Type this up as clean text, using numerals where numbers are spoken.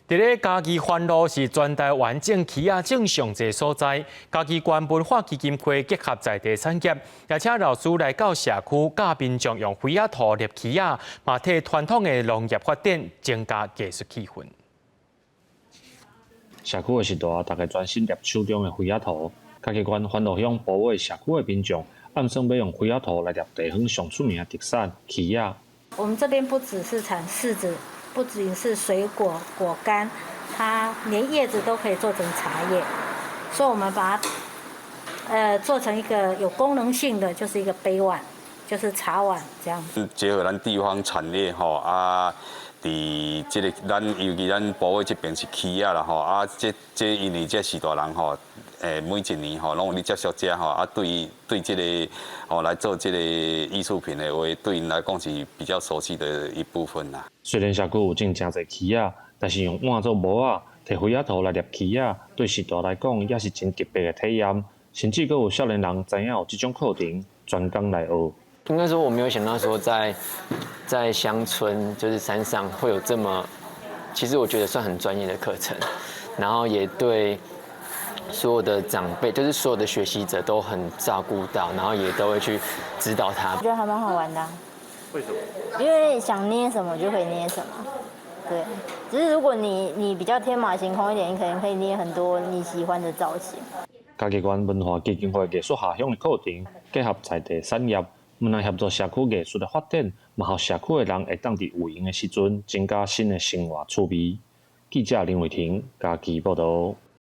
伫咧嘉义环路是全台完整起亚正上济所在，嘉义县文化基金会结合在地产业，也请老师来到社区教民众用灰仔土立起亚，嘛替传统的农业发展增加艺术气氛。社区的时代，大家专心立手中的灰仔土。嘉义县环路乡部位社区的民众，暗算要用灰仔土来立地方上出名的特产起亚。我们这边不只是产柿子。不仅是水果果干，它连叶子都可以做成茶叶，所以我们把它做成一个有功能性的，就是一个杯碗，就是茶碗这样子。结合咱地方产业吼啊，伫这个尤其咱部位这边是起亚啦吼啊，这因为这时代人吼，每一年吼拢有咧接触这吼啊，对这个哦来做这个艺术品的话，对因来讲是比较熟悉的一部分啦。虽然社区有种真侪起亚，但是用碗做模啊，摕灰仔土来立起亚，对时代来讲也是真特别的体验。甚至佫有少年人知影有这种课程，专攻来学。应该说我没有想到说在乡村就是山上会有这么，其实我觉得算很专业的课程，然后也对所有的长辈，就是所有的学习者都很照顾到，然后也都会去指导他。我觉得还蛮好玩的。为什么？因为想捏什么就可以捏什么，对。只是如果你比较天马行空一点，你可能可以捏很多你喜欢的造型。嘉义县文化基金会艺术下乡的课程，结合在地产业，毋能协助社区艺术的发展，嘛，互社区的人会当伫有闲的时阵，增加新的生活趣味。记者林伟霆，嘉义报道。